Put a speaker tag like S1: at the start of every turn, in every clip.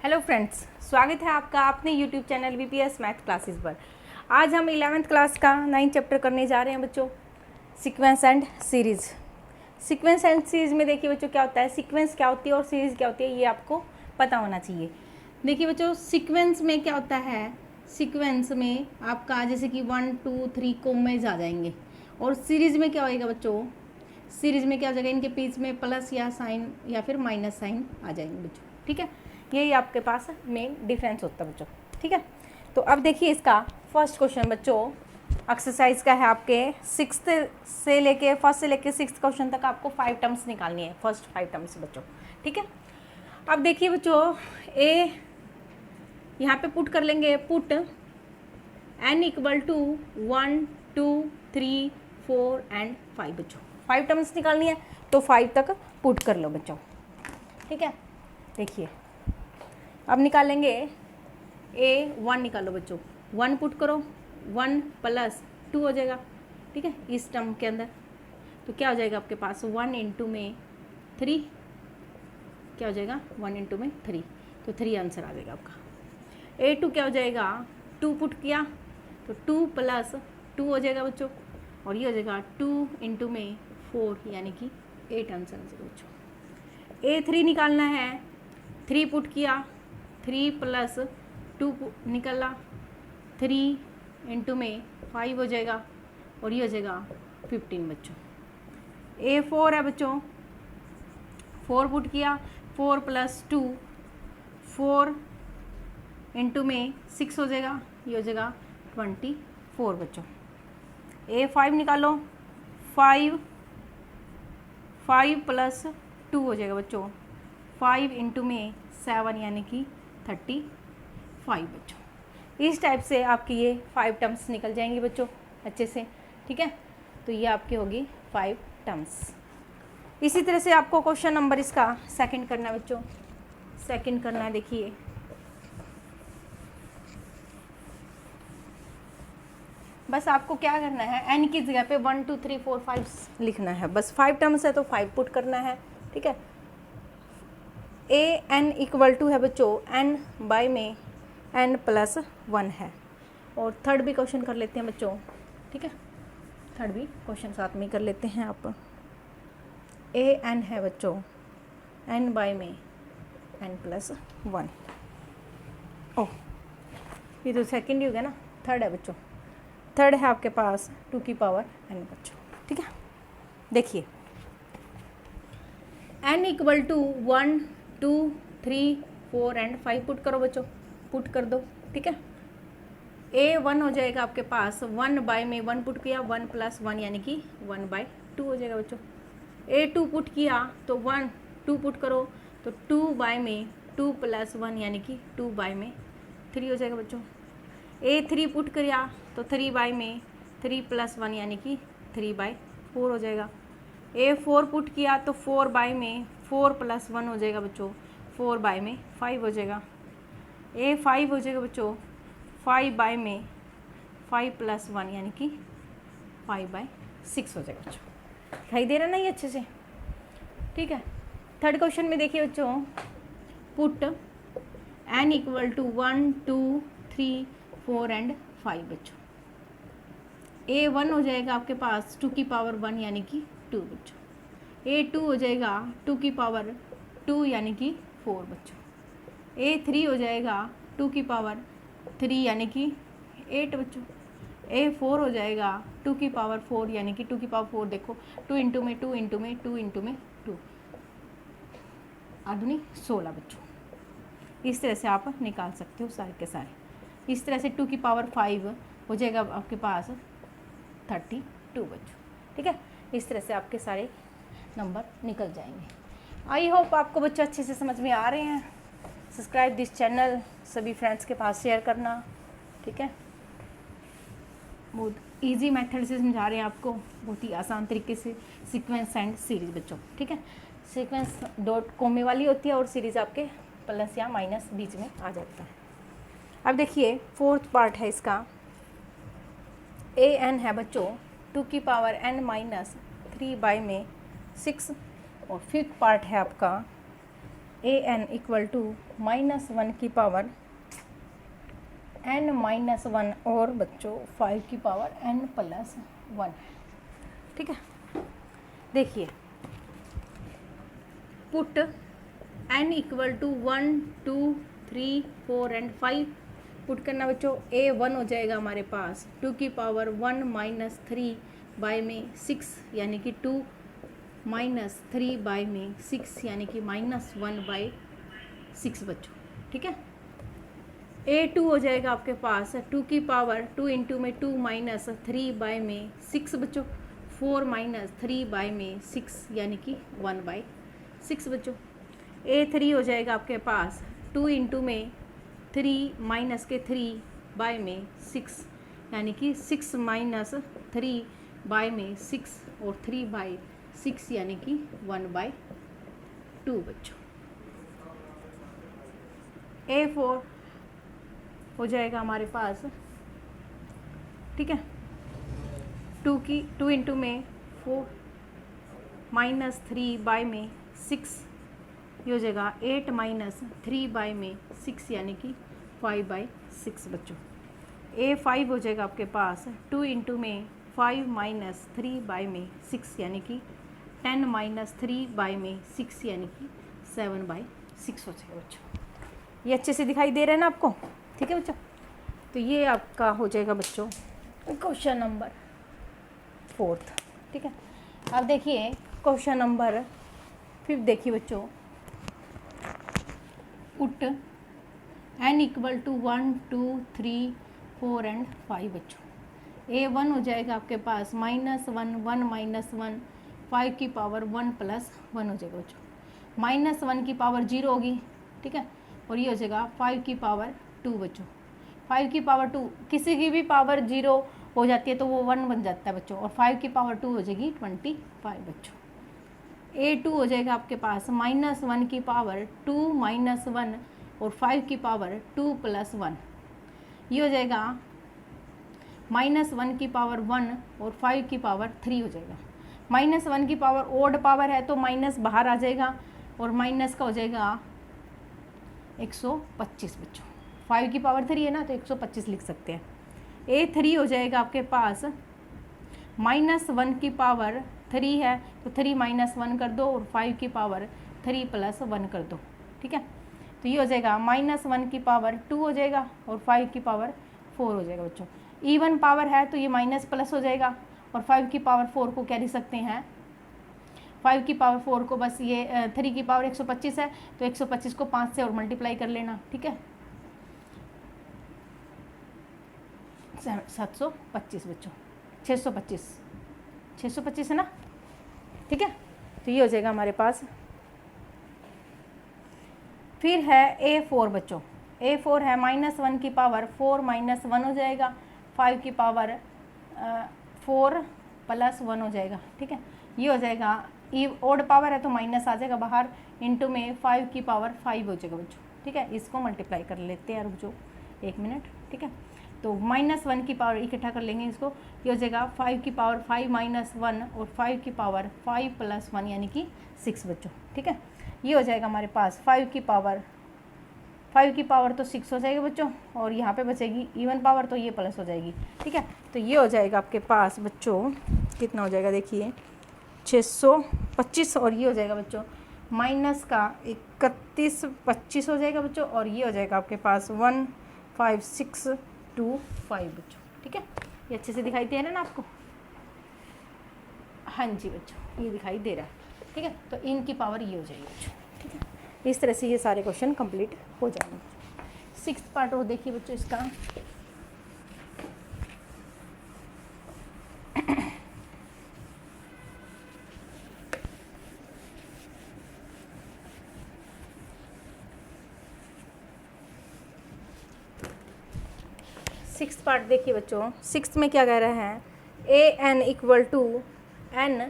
S1: Hello friends, स्वागत है आपका अपने YouTube channel VPS math classes पर। आज हम 11th क्लास का 9th चैप्टर करने जा रहे हैं बच्चों, sequence and series. Sequence and series में देखिए बच्चों क्या होता है, सीक्वेंस क्या होती है और सीरीज़ क्या होती है, ये आपको पता होना चाहिए। देखिए बच्चों, सीक्वेंस में क्या होता है, सीक्वेंस में आपका जैसे कि 1 2 3 कोमेज आ जाएंगे, और सीरीज़ में क्या होएगा बच्चों, सीरीज़ में क्या हो जाएगा, इनके बीच में प्लस या साइन या फिर माइनस साइन आ जाएंगे बच्चों। ठीक है, यही आपके पास मेन डिफरेंस होता है बच्चों। ठीक है, तो अब देखिए इसका फर्स्ट क्वेश्चन बच्चों, एक्सरसाइज का है आपके फर्स्ट से लेके 6th क्वेश्चन तक आपको 5 टर्म्स निकालनी है, फर्स्ट 5 टर्म्स बच्चों। ठीक है, अब देखिए बच्चों, ए यहाँ पे पुट कर लेंगे, put n equal to 1 2 3 4 and 5 बच्चों। 5 टर्म्स निकालनी है तो 5 तक पुट कर लो बच्चों। ठीक है, देखिए अब निकालेंगे A1 निकालो बच्चों, 1 पुट करो, 1 प्लस 2 हो जाएगा। ठीक है, इस टर्म के अंदर तो क्या हो जाएगा आपके पास 1 इंटू में 3, क्या हो जाएगा 1 इंटू में 3, तो 3 आंसर आ जाएगा आपका। A2 क्या हो जाएगा, 2 पुट किया तो 2 प्लस 2 हो जाएगा बच्चों, और ये हो जाएगा 2 इंटू में 4 यानी कि 8 आंसर आ जाएगा बच्चों। A3 निकालना है, 3 पुट किया, 3 प्लस 2 निकला, 3 इंटू में 5 हो जाएगा, और ये हो जाएगा 15 बच्चों। A4 है बच्चों, 4 पुट किया, 4 प्लस 2 4 इंटू में 6 हो जाएगा, ये हो जाएगा 24 बच्चों। A5 निकालो, 5 प्लस 2 हो जाएगा बच्चों, 5 इंटू में 7 यानी कि 35 बच्चों। इस टाइप से आपकी ये 5 टर्म्स निकल जाएंगी बच्चों अच्छे से। ठीक है, तो ये आपकी होगी 5 टर्म्स। इसी तरह से आपको क्वेश्चन नंबर इसका सेकंड करना है बच्चों, सेकंड करना है। देखिए बस आपको क्या करना है, n की जगह पे 1 2 3 4 5 लिखना है, बस 5 टर्म्स है तो 5 पुट करना है। ठीक है, an इक्वल टू है बच्चों n बाय में n प्लस 1 है, और थर्ड भी क्वेश्चन कर लेते हैं बच्चों। ठीक है, थर्ड भी क्वेश्चन साथ में कर लेते हैं आप। an है बच्चों n बाय में n प्लस 1। ओह, ये तो सेकेंड ही हो गया ना, थर्ड है बच्चों। थर्ड है आपके पास 2 की पावर n बच्चों। ठीक है, देखिए n equal to 1 2 3 4 and 5 put करो बच्चों, पुट कर दो। ठीक है, A1 हो जाएगा आपके पास 1 बाय में 1 पुट किया, 1 प्लस 1 यानी कि 1 बाय 2 हो जाएगा बच्चों। A2 पुट किया तो 1 2 पुट करो तो 2 बाय में 2 प्लस 1 यानी कि 2 बाय में 3 हो जाएगा बच्चों। A3 पुट किया तो 3 बाय में 3 प्लस 1 यानी कि 3 बाय 4 हो जाएगा। A4 पुट किया तो 4 बाय में 4 प्लस 1 हो जाएगा बच्चों, 4 बाय में 5 हो जाएगा। A5 हो जाएगा बच्चों 5 बाय में 5 प्लस 1 यानी कि 5 बाय 6 हो जाएगा बच्चों। दिखाई दे रहा ना ये अच्छे से। ठीक है, थर्ड क्वेश्चन में देखिए बच्चों, put n equal to 1 2 3 4 and 5 बच्चों। A1 हो जाएगा आपके पास 2 की पावर 1 यानी कि 2 बच्चों। A2 हो जाएगा 2 की पावर 2 यानी कि 4 बच्चों। A3 हो जाएगा 2 की पावर 3 यानी कि 8 बच्चों। A4 हो जाएगा 2 की पावर 4 यानी कि 2 की पावर 4 देखो, 2 इंटू में 2 इंटू में 2 इंटू में 2, आधुनी 16 बच्चों। इस तरह से आप निकाल सकते हो सारे के सारे। इस तरह से 2 की पावर 5 हो जाएगा आपके पास 32 बच्चों। ठीक है, इस तरह से आपके सारे नंबर निकल जाएंगे। आई होप आपको बच्चों अच्छे से समझ में आ रहे हैं। सब्सक्राइब दिस चैनल, सभी फ्रेंड्स के पास शेयर करना। ठीक है, बहुत इजी मेथड से समझा रहे हैं आपको, बहुत ही आसान तरीके से, सीक्वेंस एंड सीरीज बच्चों। ठीक है, सीक्वेंस डॉट कोमे वाली होती है और सीरीज आपके प्लस या माइनस बीच में आ जाता है। अब देखिए फोर्थ पार्ट है इसका, an है बच्चों 2 की पावर n माइनस 3 बाय में 6, और फिफ्थ पार्ट है आपका ए एन इक्वल टू -1 की पावर n-1 और बच्चों 5 की पावर n+1। ठीक है, देखिए put n equal to 1 2 3 4 and 5 put करना बच्चों। ए 1 हो जाएगा हमारे पास 2 की पावर 1 - 3 बाय में 6 यानी कि 2 - 3 बाय में 6 यानी कि -1/6 बच्चों। ठीक है, ए 2 हो जाएगा आपके पास 2 की पावर 2 इंटू में 2 - 3 बाय में 6 बच्चों, 4 - 3 बाय में 6 यानी कि 1/6 बच्चों। ए 3 हो जाएगा आपके पास 2 इंटू में 3 - 3 बाय में 6 यानी कि 6 - 3 बाय में 6 और 3/6 यानी कि 1/2 बच्चों। ए 4 हो जाएगा हमारे पास, ठीक है, 2 इंटू में 4 - 3 बाय में 6 ये हो जाएगा 8 - 3 बाय में 6 यानी कि 5/6 बच्चों। ए 5 हो जाएगा आपके पास 2 इंटू में 5 - 3 बाय में 6 यानी कि 10 - 3 बाय में 6 यानी कि 7/6 हो जाएगा बच्चों। ये अच्छे से दिखाई दे रहा है ना आपको? ठीक है बच्चों, तो ये आपका हो जाएगा बच्चों क्वेश्चन नंबर 4। ठीक है, अब देखिए क्वेश्चन नंबर 5 देखिए बच्चों, put n equal to 1 2 3 4 and 5 बच्चों। ए 1 हो जाएगा आपके पास -1 1 - 1 5 की पावर 1+1 हो जाएगा बच्चों। -1 की पावर 0 होगी, ठीक है, और ये हो जाएगा 5 की पावर 2 बच्चों। 5 की पावर 2 किसी की भी पावर 0 हो जाती है तो वो 1 बन जाता है बच्चों, और 5 की पावर 2 हो जाएगी 25 बच्चों। ए 2 हो जाएगा आपके पास -1 की पावर 2 - 1 और 5 की पावर 2+1, ये हो जाएगा -1 की पावर 1 और 5 की पावर 3 हो जाएगा। -1 की पावर ओड पावर है तो माइनस बाहर आ जाएगा और माइनस का हो जाएगा 125 बच्चों। 5 की पावर 3 है ना तो 125 लिख सकते हैं। ए 3 हो जाएगा आपके पास -1 की पावर 3 है तो 3 - 1 कर दो और 5 की पावर 3+1 कर दो। ठीक है, तो ये हो जाएगा -1 की पावर 2 हो जाएगा और 5 की पावर 4 हो जाएगा बच्चों। इवन पावर है तो ये माइनस प्लस हो जाएगा और 5 की पावर 4 को क्या लिख सकते हैं, 5 की पावर 4 को बस ये 3 की पावर 125 है तो 125 को 5 से और मल्टीप्लाई कर लेना। ठीक है, 725 बच्चों, 625 है ना। ठीक है, तो ये हो जाएगा हमारे पास। फिर है A4 बच्चों। A4 है -1 की पावर 4 - 1 हो जाएगा, 5 की पावर 4+1 हो जाएगा। ठीक है, ये हो जाएगा ओड पावर है तो माइनस आ जाएगा बाहर, इंटू में 5 की पावर 5 हो जाएगा बच्चों। ठीक है, इसको मल्टीप्लाई कर लेते हैं, रुक जाओ 1 मिनट। ठीक है, तो -1 की पावर इकट्ठा कर लेंगे इसको, ये हो जाएगा 5 की पावर 5 - 1 और 5 की पावर 5+1 यानी कि 6 बच्चों। ठीक है, ये हो जाएगा हमारे पास 5 की पावर तो 6 हो जाएगी बच्चों, और यहाँ पे बचेगी इवन पावर तो ये प्लस हो जाएगी। ठीक है, तो ये हो जाएगा आपके पास बच्चों, कितना हो जाएगा देखिए 625, और ये हो जाएगा बच्चों माइनस का 3125 हो जाएगा बच्चों, और ये हो जाएगा आपके पास 15625 बच्चों। ठीक है, ये अच्छे से दिखाई दे रहा है ना आपको? हाँ जी बच्चों, ये दिखाई दे रहा है। ठीक है, तो इनकी पावर ये हो जाएगी बच्चों। ठीक है, इस तरह से ये सारे क्वेश्चन कंप्लीट हो जाएंगे। 6th पार्ट और देखिए बच्चों इसका। सिक्स्थ पार्ट देखिए बच्चों, 6th में क्या कह रहे हैं, an इक्वल टू n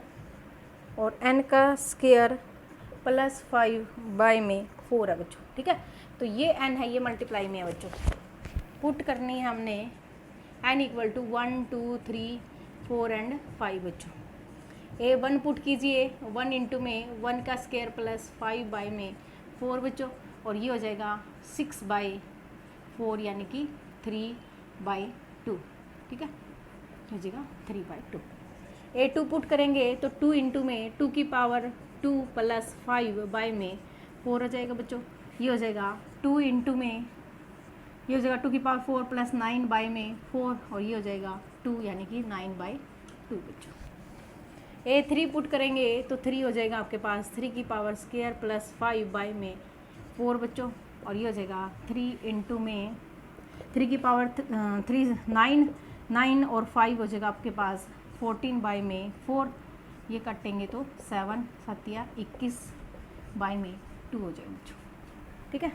S1: और n का स्क्वायर +5 बाय में 4 है बच्चों। ठीक है, तो ये n है, ये मल्टीप्लाई में है बच्चों। पुट करनी है हमने n इक्वल टू 1 2 3 4 एंड 5 बच्चों। A1 पुट कीजिए, 1 इंटू में 1 का स्क्वायर +5 बाय में 4 बच्चों, और ये हो जाएगा 6/4 यानी कि 3/2, ठीक है, हो जाएगा 3/2। A2 पुट करेंगे तो 2 इंटू में 2 की पावर 2 + 5 बाय में 4 हो जाएगा बच्चों। ये हो जाएगा 2 इंटू में, ये हो जाएगा 2 की पावर 4 + 9 बाय में 4, और ये हो जाएगा 2 यानी कि 9/2 बच्चों। A3 पुट करेंगे तो 3 हो जाएगा आपके पास 3 की पावर स्क्वायर + 5 बाय में 4 बच्चों, और ये हो जाएगा 3 इंटू में 3 की पावर 3 9 और 5 हो जाएगा आपके पास 14 बाय में 4, ये काटेंगे तो 7 7 21 बाय में 2 हो जाएगा बच्चों, ठीक है।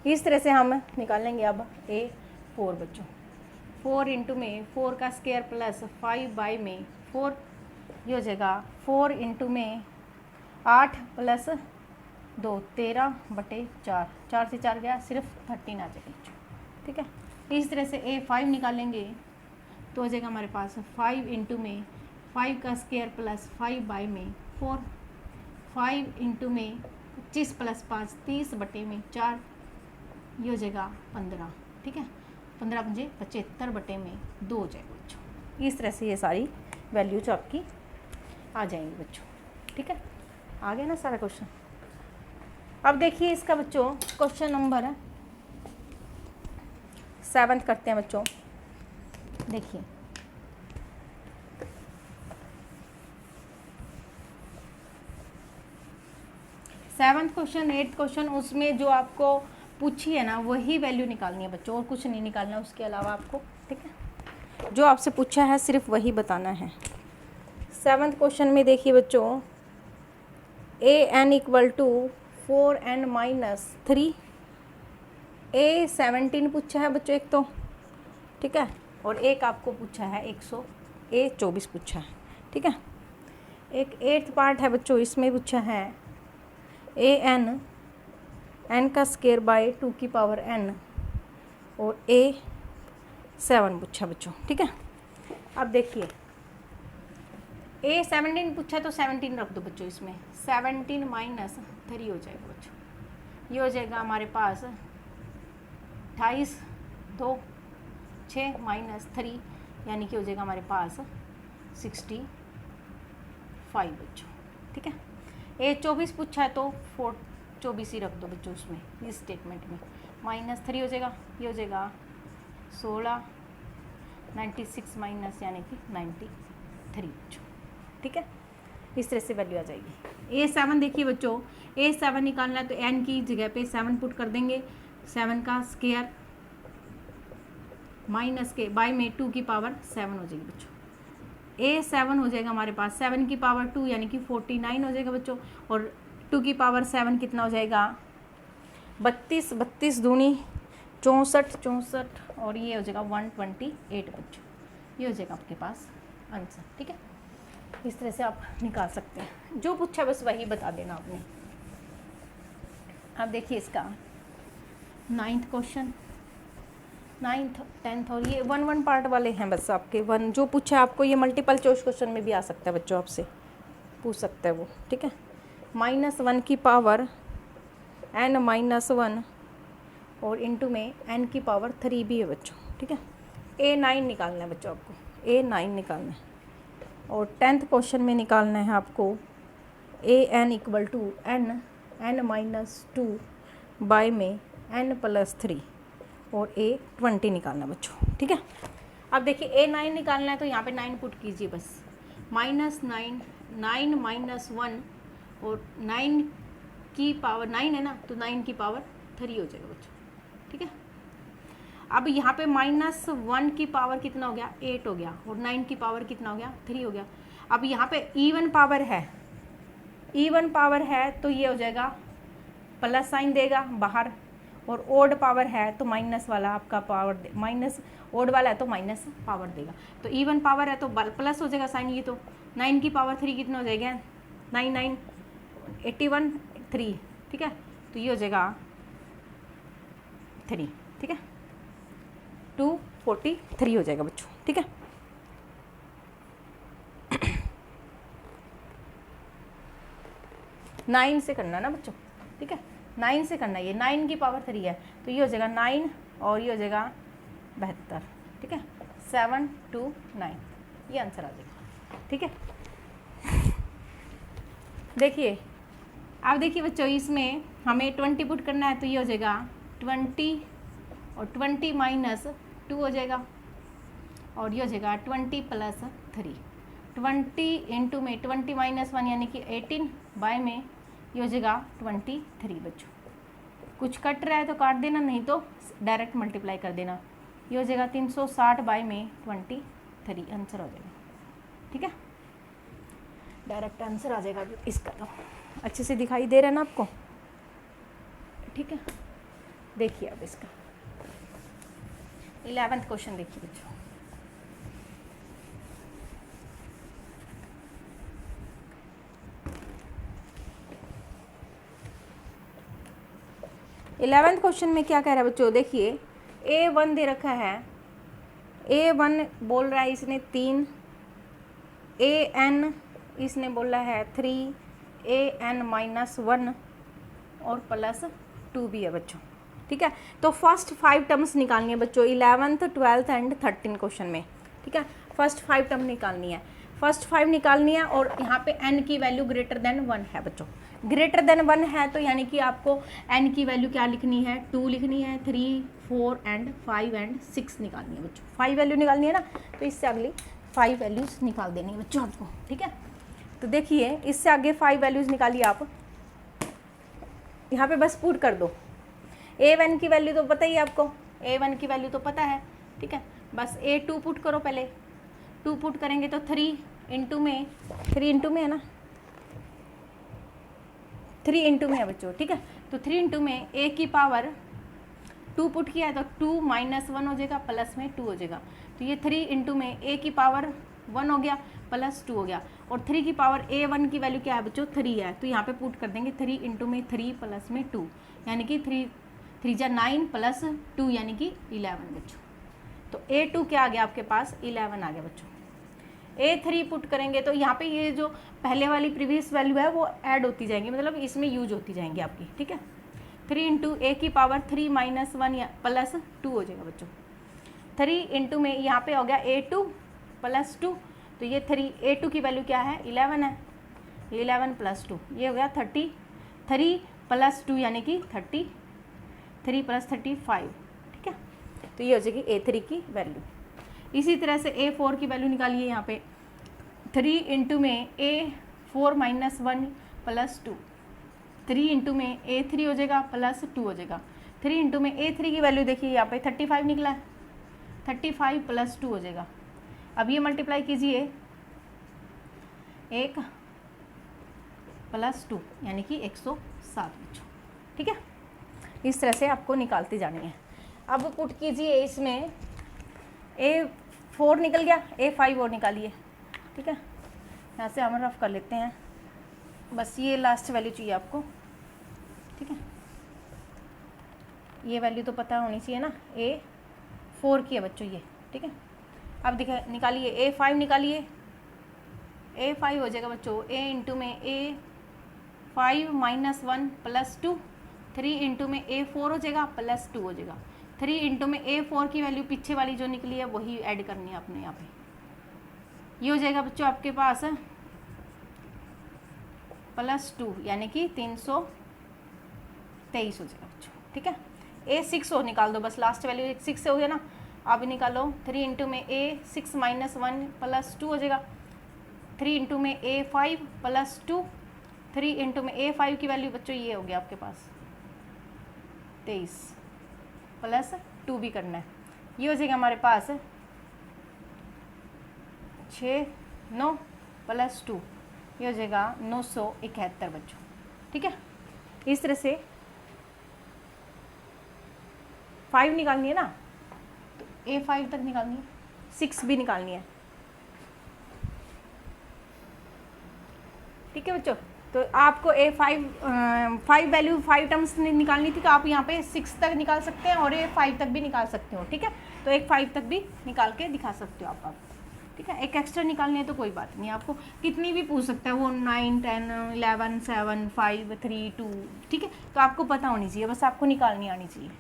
S1: इस तरह से हम निकाल लेंगे अब A4 बच्चों। 4 इंटू में 4 का स्क्वायर + 5 बाय में 4, ये हो जाएगा 4 इंटू में 8 + 2 13/4, 4 से 4 गया, सिर्फ 13 आ जाएगा बच्चों, ठीक है। इस तरह से A5 निकालेंगे तो हो जाएगा हमारे पास 5 इंटू में 5 का स्क्वायर + 5 बाय में 4, 5 इंटू में 25 + 5 30/4, ये हो जाएगा 15, ठीक है, 15 × 5 = 75/2 हो जाएगा बच्चों। इस तरह से ये सारी वैल्यूज आपकी आ जाएंगी बच्चों, ठीक है। आ गया ना सारा क्वेश्चन। अब देखिए इसका बच्चों क्वेश्चन नंबर 7 करते हैं बच्चों। देखिए सेवन्थ क्वेश्चन 8th क्वेश्चन, उसमें जो आपको पूछी है ना वही वैल्यू निकालनी है बच्चों, और कुछ नहीं निकालना उसके अलावा आपको, ठीक है। जो आपसे पूछा है सिर्फ वही बताना है। 7th क्वेश्चन में देखिए बच्चों, an = 4n - 3, A17 पूछा है बच्चों एक तो, ठीक है, और एक आपको पूछा है A24 पूछा है, ठीक है। एक 8th पार्ट है बच्चों, इसमें पूछा है n का स्क्वायर बाय 2 की पावर n, और A7 पूछा बच्चों, ठीक है। अब देखिए A17 पूछा तो 17 रख दो बच्चों, इसमें 17 - 3 हो जाएगा बच्चों। ये हो जाएगा हमारे पास 28 2 6 - 3 यानी कि हो जाएगा हमारे पास 65 बच्चों, ठीक है। A24 पूछा है तो 24 ही रख दो बच्चों उसमें, इस स्टेटमेंट में -3 हो जाएगा, ये हो जाएगा 16 96 माइनस यानी कि 93 बच्चों, ठीक है। इस तरह से वैल्यू आ जाएगी। A7 देखिए बच्चों, A7 निकालना है तो n की जगह पे 7 पुट कर देंगे, 7 का स्क्वायर माइनस के बाय में 2 की पावर 7 हो जाएगी बच्चों। A7 हो जाएगा हमारे पास 7 की पावर 2 यानी कि 49 हो जाएगा बच्चों, और 2 की पावर 7 कितना हो जाएगा 32 32 दूनी 64 64, और ये हो जाएगा 128 बच्चों। ये हो जाएगा आपके पास आंसर, ठीक है। इस तरह से आप निकाल सकते हैं, जो पूछा बस वही बता देना आपने। अब देखिए इसका 9th क्वेश्चन, 9th 10th, और ये 1 पार्ट वाले हैं बस आपके। 1 जो पूछा आपको ये मल्टीपल चॉइस क्वेश्चन में भी आ सकता है बच्चों, आपसे पूछ सकता है वो, ठीक है। -1 की पावर n-1 और इंटू में n की पावर 3 भी है बच्चों, ठीक है। A9 निकालना है बच्चों आपको, A9 निकालना है, और 10th क्वेश्चन में निकालना है आपको an = n-2 बाय में n + 3 और A20 निकालना बच्चों, ठीक है। अब देखिए A9 निकालना है तो यहाँ पे 9 पुट कीजिए बस, -9 9 - 1 और 9 की पावर 9 है ना, तो 9 की पावर 3 हो जाएगा बच्चों, ठीक है। अब यहाँ पे -1 की पावर कितना हो गया 8 हो गया, और 9 की पावर कितना हो गया 3 हो गया। अब यहाँ पे इवन पावर है तो ये हो जाएगा प्लस साइन देगा बाहर, और ओड पावर है तो माइनस वाला आपका पावर माइनस, ओड वाला है तो माइनस पावर देगा। तो इवन पावर है तो प्लस हो जाएगा साइन, ये तो 9 की पावर 3 कितना हो जाएगा 9 9 81 3, ठीक है। तो ये हो जाएगा 3, ठीक है, 243 हो जाएगा बच्चों, ठीक है। नाइन से करना ना बच्चों, ठीक है, 9 से करना है, ये 9 की पावर 3 है, तो ये हो जाएगा 9 और ये हो जाएगा 72, ठीक है, 729, ये आंसर आ जाएगा, ठीक है। देखिए अब देखिए बच्चों, इसमें हमें 20 पुट करना है, तो ये हो जाएगा 20 और 20 माइनस 2 हो जाएगा, और ये हो जाएगा 20 प्लस 3, 20 इंटू में 20 माइनस 1 यानी कि 18 बाय में ये हो जाएगा 23 बच्चों। कुछ कट रहा है तो काट देना, नहीं तो डायरेक्ट मल्टीप्लाई कर देना, ये हो जाएगा 360 बाय में 23 आंसर हो जाएगा, ठीक है, डायरेक्ट आंसर आ जाएगा इसका। तो अच्छे से दिखाई दे रहा है ना आपको, ठीक है। देखिए अब इसका 11th क्वेश्चन देखिए बच्चों, इलेवेंथ क्वेश्चन में क्या कह रहा है बच्चों, देखिए A1 दे रखा है, A1 बोल रहा है इसने 3, AN इसने बोला है 3, AN माइनस 1 और प्लस 2 भी है बच्चों, ठीक है। तो फर्स्ट 5 टर्म्स निकालनी है बच्चों 11th 12th एंड 13 क्वेश्चन में, ठीक है। फर्स्ट 5 टर्म निकालनी है, फर्स्ट 5 निकालनी है, और यहाँ पे n की वैल्यू ग्रेटर देन 1 है बच्चों, ग्रेटर देन 1 है, तो यानी कि आपको n की वैल्यू क्या लिखनी है, 2 लिखनी है, 3, 4 एंड 5 एंड 6 निकालनी है बच्चों, 5 वैल्यू निकालनी है ना, तो इससे अगली 5 वैल्यूज निकाल देनी है बच्चों आपको, ठीक है। तो देखिए इससे आगे 5 वैल्यूज निकालिए आप, यहाँ पे बस पुट कर दो, A1 की वैल्यू तो पता ही है आपको, A1 की वैल्यू तो पता है, ठीक है, बस A2 पुट करो, पहले 2 पुट करेंगे तो 3 इंटू में है ना, 3 इंटू में है बच्चों, ठीक है। तो 3 इंटू में A की पावर 2 पुट किया है तो 2 माइनस 1 हो जाएगा, प्लस में 2 हो जाएगा, तो ये 3 इंटू में A की पावर 1 हो गया, प्लस 2 हो गया, और 3 की पावर A1 की वैल्यू क्या है बच्चों, 3 है, तो यहाँ पे पुट कर देंगे 3 इंटू में 3 प्लस में 2, यानी कि 3 जा 9 प्लस 2 यानी कि 11 बच्चों। तो A2 क्या आ गया आपके पास, 11 आ गया बच्चों। A3 पुट करेंगे तो यहाँ पे ये जो पहले वाली प्रीवियस वैल्यू है वो ऐड होती जाएंगी, मतलब इसमें यूज होती जाएंगी आपकी, ठीक है। 3 इंटू A की पावर 3 माइनस 1 या प्लस 2 हो जाएगा बच्चों, 3 इंटू में यहाँ पे हो गया A2 प्लस 2, तो ये 3 A2 की वैल्यू क्या है, 11 है, 11 प्लस 2 ये हो गया 30, 3 प्लस 2 यानी कि 30, 3 प्लस 35, ठीक है। तो ये हो जाएगी A3 की वैल्यू। इसी तरह से A4 की वैल्यू निकालिए, यहाँ पे 3 इंटू में A4 माइनस 1 प्लस 2, 3 इंटू में A3 हो जाएगा प्लस 2 हो जाएगा, 3 इंटू में A3 की वैल्यू देखिए यहाँ पे 35 निकला है, 35 प्लस 2 हो जाएगा। अब ये मल्टीप्लाई कीजिए 1 प्लस 2 यानी कि 107 बच्चों, ठीक है। इस तरह से आपको निकालती जानी है। अब पुट कीजिए इसमें A4 निकल गया, A5 और निकालिए, ठीक है। यहाँ से हम रफ कर लेते हैं, बस ये लास्ट वैल्यू चाहिए आपको, ठीक है। ये वैल्यू तो पता होनी चाहिए ना, A4 की है बच्चों ये, ठीक है। अब दिखा निकालिए A5 निकालिए, A5 हो जाएगा बच्चों A इंटू में A5 माइनस 1 प्लस 2, 3 इंटू में A4 हो जाएगा प्लस 2 हो जाएगा, 3 इंटू में A4 की वैल्यू पीछे वाली जो निकली है वही ऐड करनी है अपने यहाँ पे, ये हो जाएगा बच्चों आपके पास प्लस 2 यानी कि 323 हो जाएगा बच्चों, ठीक है। A6 और निकाल दो, बस लास्ट वैल्यू 6 से हो गया ना। अब निकालो 3 इंटू में A6 माइनस 1 प्लस 2 हो जाएगा, 3 इंटू में A5 प्लस 2, 3 इंटू में A5 की वैल्यू बच्चों ये हो गया आपके पास 23 प्लस 2 भी करना है, ये हो जाएगा हमारे पास 6 9 प्लस 2, ये हो जाएगा 971 बच्चों, ठीक है। इस तरह से 5 निकालनी है ना, तो A5 तक निकालनी है, 6 भी निकालनी है, ठीक है बच्चों। तो आपको A5 5 वैल्यू 5 टर्म्स निकालनी थी, तो आप यहाँ पे 6 तक निकाल सकते हैं और A5 तक भी निकाल सकते हो, ठीक है। तो एक 5 तक भी निकाल के दिखा सकते हो आप। ठीक है। एक एक्स्ट्रा निकालनी है तो कोई बात नहीं, आपको कितनी भी पूछ सकता है वो 9, 10, 11, 7, 5, 3, 2, ठीक है। तो आपको पता होनी चाहिए, बस आपको निकालनी आनी चाहिए।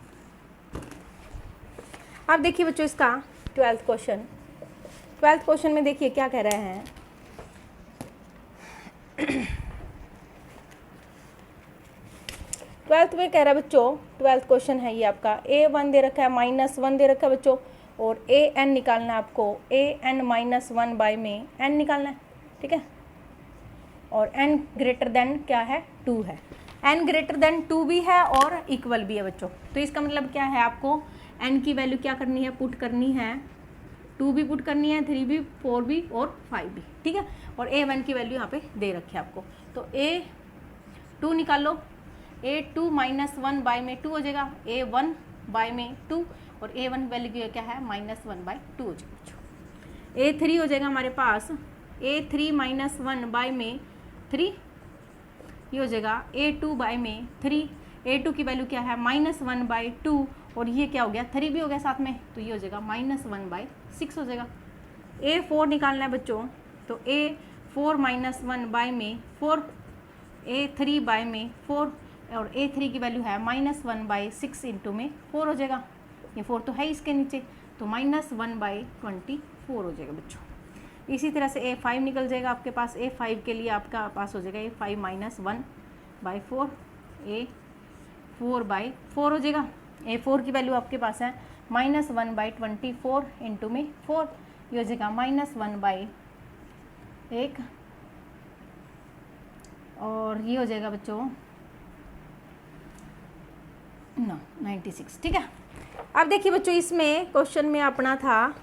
S1: अब देखिए बच्चों इसका 12th क्वेश्चन। 12th क्वेश्चन में देखिए क्या कह रहे हैं। 12th में कह रहा है बच्चों, 12th क्वेश्चन है ये आपका, a1 दे रखा है, -1 दे रखा है बच्चों, और an निकालना है आपको, an-1 बाय में n निकालना है, ठीक है। और n ग्रेटर देन क्या है, 2 है, n ग्रेटर देन 2 भी है और इक्वल भी है बच्चों। तो इसका मतलब क्या है, आपको n की वैल्यू क्या करनी है, पुट करनी है, 2 भी पुट करनी है, 3 भी, 4 भी और 5 भी, ठीक है। और a1 की वैल्यू यहाँ पे दे रखी है आपको, तो a2 निकाल लो, a2 -1 बाय में 2 हो जाएगा, a1 बाय में 2, और a1 वैल्यू क्या है, -1/2 हो जाएगा। a3 हो जाएगा हमारे पास, a3 -1 बाय में 3, ये हो जाएगा a2 बाय में 3, a2 की वैल्यू क्या है, -1/2, और ये क्या हो गया, 3 भी हो गया साथ में, तो ये हो जाएगा -1/6 हो जाएगा। a4 निकालना है बच्चों, तो a4 -1 बाय में 4, a3 बाय में 4, और a3 की वैल्यू है -1/6 इंटू में 4 हो जाएगा, ये 4 तो है इसके नीचे, तो -1/24 हो जाएगा बच्चों। इसी तरह से a5 निकल जाएगा आपके पास, a5 के लिए आपका पास हो जाएगा a5 -1/4, a4/4 हो जाएगा। a4 की वैल्यू आपके पास है -1/24 इंटू में 4, ये हो जाएगा -1/1, और ये हो जाएगा बच्चों 96, ठीक है। अब देखिए बच्चों इसमें क्वेश्चन में अपना था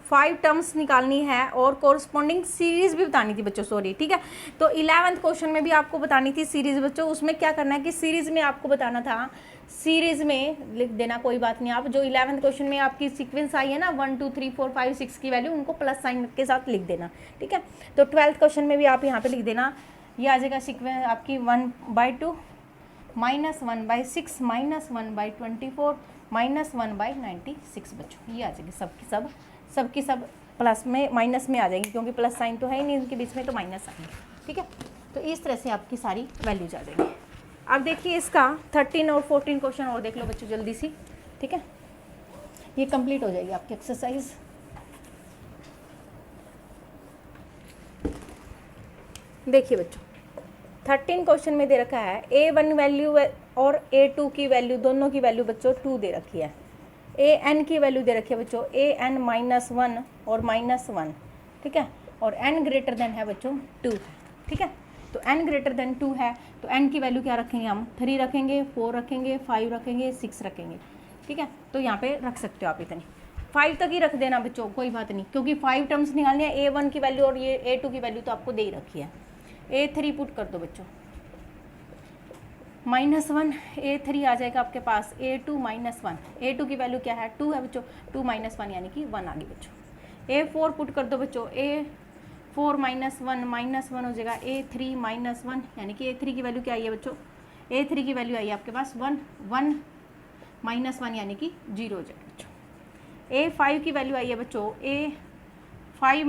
S1: 5 टर्म्स निकालनी है और कोरस्पॉन्डिंग सीरीज भी बतानी थी बच्चों, सॉरी, ठीक है। तो 11th क्वेश्चन में भी आपको बतानी थी सीरीज बच्चों। उसमें क्या करना है कि सीरीज में आपको बताना था, सीरीज में लिख देना, कोई बात नहीं, आप जो 11th क्वेश्चन में आपकी सीक्वेंस आई है ना 1, 2, 3, 4, 5, 6 की वैल्यू, उनको प्लस साइन के साथ लिख देना, ठीक है। तो 12th क्वेश्चन में भी आप यहाँ पे लिख देना, ये आ जाएगा सीक्वेंस आपकी 1/2, -1/6, -1/24, -1/96 बच्चों, ये आ जाएगी सबकी सब प्लस में माइनस में आ जाएंगी, क्योंकि प्लस साइन तो है ही नहीं इनके बीच में, तो माइनस आएंगे, ठीक है। तो इस तरह से आपकी सारी वैल्यूज आ जाएंगी। अब देखिए इसका 13 और 14 क्वेश्चन और देख लो बच्चों जल्दी सी, ठीक है, ये कंप्लीट हो जाएगी आपकी एक्सरसाइज। देखिए बच्चों 13 क्वेश्चन में दे रखा है a1 वैल्यू और a2 की वैल्यू, दोनों की वैल्यू बच्चों 2 दे रखी है, an की वैल्यू दे रखी है बच्चों an -1 और -1, ठीक है, और n ग्रेटर देन है बच्चों 2 है, ठीक है। तो n ग्रेटर देन 2 है, तो n की वैल्यू क्या रखेंगे हम, 3 रखेंगे, 4 रखेंगे, 5 रखेंगे, 6 रखेंगे, ठीक है। तो यहाँ पे रख सकते हो आप इतनी, 5 तक ही रख देना बच्चों, कोई बात नहीं, क्योंकि 5 टर्म्स निकालनी है, a1 की वैल्यू और ये a2 की वैल्यू तो आपको दे ही रखी है। a3 पुट कर दो बच्चों, -1, a3 आ जाएगा आपके पास a2 -1, a2 की वैल्यू क्या है, 2 है बच्चों, 2 -1 यानी कि 1 आ गई बच्चों। a4 पुट कर दो बच्चों, a4 -1 हो जाएगा a3 -1, यानी कि a3 की वैल्यू क्या आई है बच्चों, a3 की वैल्यू आई है आपके पास 1 -1 यानी कि 0 हो जाएगा बच्चों। a5 की वैल्यू आई है बच्चों a5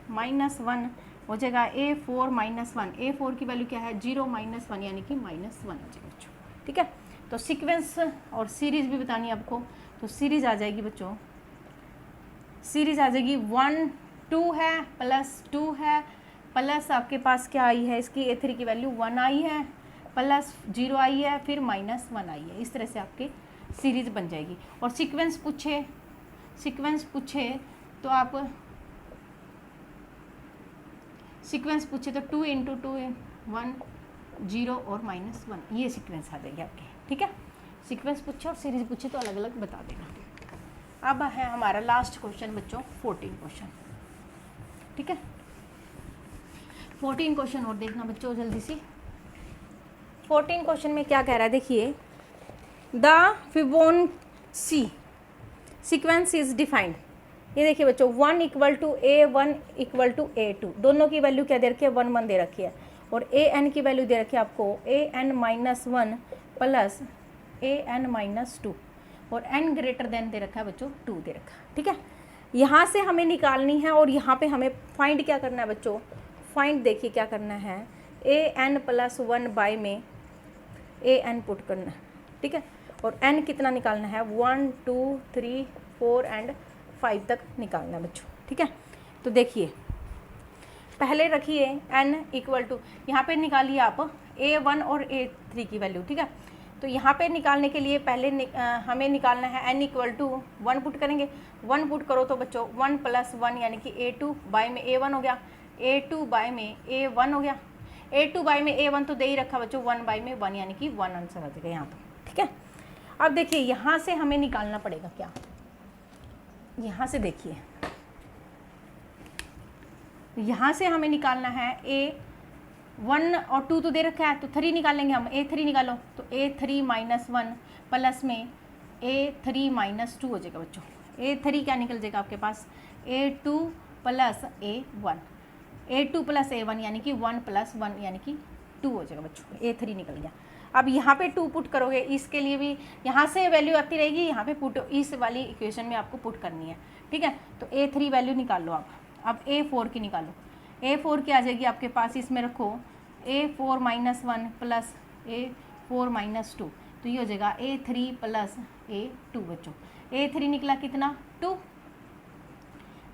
S1: -1 हो जाएगा a4 -1, a4 की वैल्यू क्या है 0 -1 यानी कि -1 हो जाएगा बच्चों, ठीक है। तो सीक्वेंस और सीरीज भी बतानी है आपको, तो सीरीज आ जाएगी बच्चों, सीरीज आ जाएगी 1, 2 है, +2 है, प्लस आपके पास क्या आई है, इसकी a3 की वैल्यू 1 आई है, प्लस 0 आई है, फिर -1 आई है, इस तरह से आपकी सीरीज बन जाएगी। और सीक्वेंस पूछे तो आप सीक्वेंस पूछे तो 2 × 2 1 0 और -1, ये सीक्वेंस आ जाएगी आपके, ठीक है। सीक्वेंस पूछे और सीरीज पूछे तो अलग अलग बता देना। अब है हमारा लास्ट क्वेश्चन बच्चों 14 क्वेश्चन, ठीक है। 14 क्वेश्चन और देखना बच्चों जल्दी सी। 14 क्वेश्चन में क्या कह रहा है, देखिए, the Fibonacci sequence is defined. ये देखिए बच्चों 1 = a1 = a2, दोनों की वैल्यू क्या दे रखी है, 1 1 दे रखी है, और an की वैल्यू दे रखी है आपको an -1 प्लस an -2, और n ग्रेटर देन दे रखा है बच्चों 2 दे रखा है, ठीक है। यहाँ से हमें निकालनी है और यहाँ पे हमें फाइंड क्या करना है बच्चों, फाइंड देखिए क्या करना है, an+1 बाय में an पुट करना है, ठीक है। और n कितना निकालना है, 1 2 3 4 एंड 5 तक निकालना है बच्चों, ठीक है। तो देखिए पहले रखिए n इक्वल टू, यहाँ पे निकालिए आप a1 और a3 की वैल्यू, ठीक है। तो यहाँ पे निकालने के लिए पहले हमें निकालना है n इक्वल टू 1 पुट करेंगे। 1 पुट करो तो बच्चों 1+1 यानी कि a2 बाय में a1 हो गया, a2 बाय में a1 हो गया, a2 बाय में a1 तो दे ही रखा बच्चों, 1 बाय में 1 यानी कि 1 आंसर आ जाएगा यहाँ पर, ठीक है। अब देखिए यहाँ से हमें निकालना पड़ेगा क्या, यहाँ से देखिए, यहाँ से हमें निकालना है a1 और 2 तो दे रखा है, तो 3 निकालेंगे हम, a3 निकालो तो a3-1 प्लस में a3-2 हो जाएगा बच्चों। a3 क्या निकल जाएगा आपके पास, a2 plus a1, a2 plus a1 यानी कि 1 + 1 यानी कि 2 हो जाएगा बच्चों, a3 निकल गया। अब यहाँ पे 2 पुट करोगे, इसके लिए भी यहाँ से वैल्यू आती रहेगी, यहाँ पे पुट इस वाली इक्वेशन में आपको पुट करनी है, ठीक है। तो a3 वैल्यू निकाल लो आप। अब a4 की निकालो, a4 की आ जाएगी आपके पास, इसमें रखो a4-1 प्लस a4-2, तो ये हो जाएगा a3 प्लस a2 बच्चों। a3 निकला कितना 2,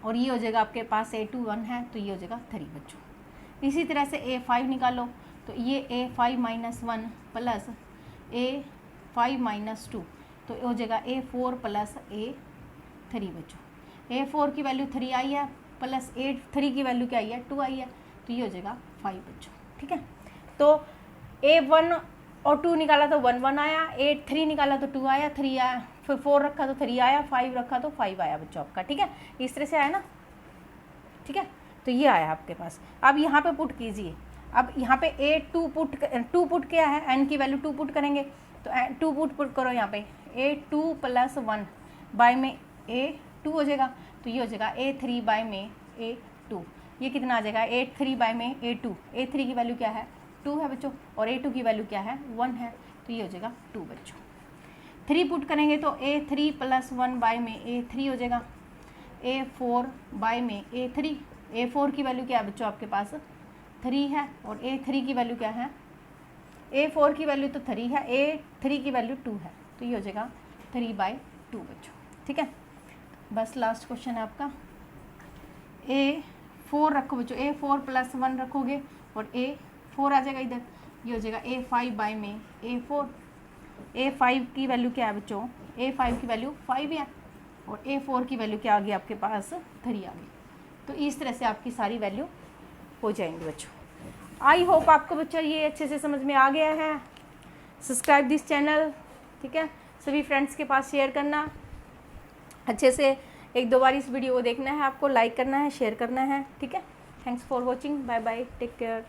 S1: और ये हो जाएगा आपके पास a2 1 है, तो ये हो जाएगा 3 बच्चों। इसी तरह से a5 निकालो, तो ये a5-1 प्लस a5-2, तो हो जाएगा a4 प्लस a3 बच्चों। a4 की वैल्यू 3 आई है, प्लस a3 की वैल्यू क्या आई है, 2 आई है, तो ये हो जाएगा 5 बच्चों, ठीक है। तो a1 और 2 निकाला तो 1 1 आया, a3 निकाला तो 2 आया, 3 आया, फिर 4 रखा तो 3 आया, 5 रखा तो 5 आया बच्चों आपका, ठीक है। इस तरह से आया ना, ठीक है। तो ये आया आपके पास। अब यहाँ पे पुट कीजिए, अब यहाँ पे a2 पुट क्या है, n की वैल्यू 2 पुट करेंगे, तो 2 पुट करो यहाँ पे, a2 + 1 बाय में a2 हो जाएगा, तो ये हो जाएगा a3 बाय में a2, ये कितना आ जाएगा a3 बाय में a2, a3 की वैल्यू क्या है 2 है बच्चों, और a2 की वैल्यू क्या है 1 है, तो ये हो जाएगा 2 बच्चों। 3 पुट करेंगे तो a3 + 1 बाय में a3 हो जाएगा, a4 बाय में a3, a4 की वैल्यू क्या है बच्चों आपके पास 3 है, और a3 की वैल्यू क्या है, a4 की वैल्यू तो 3 है, a3 की वैल्यू 2 है, तो ये हो जाएगा 3/2 बच्चों, ठीक है। बस लास्ट क्वेश्चन है आपका, a4 रखो बच्चों, a4 + 1 रखोगे और a4 आ जाएगा इधर, ये हो जाएगा a5 बाय में a4, a5 की वैल्यू क्या है बच्चों, a5 की वैल्यू 5 है, और a4 की वैल्यू क्या आ गई आपके पास 3 आ गई। तो इस तरह से आपकी सारी वैल्यू हो जाएंगी बच्चों। आई होप आपको बच्चों ये अच्छे से समझ में आ गया है। सब्सक्राइब दिस चैनल, ठीक है, सभी फ्रेंड्स के पास शेयर करना, अच्छे से 1-2 बार इस वीडियो को देखना है आपको, लाइक करना है, शेयर करना है, ठीक है। Thanks for watching, bye bye, take care.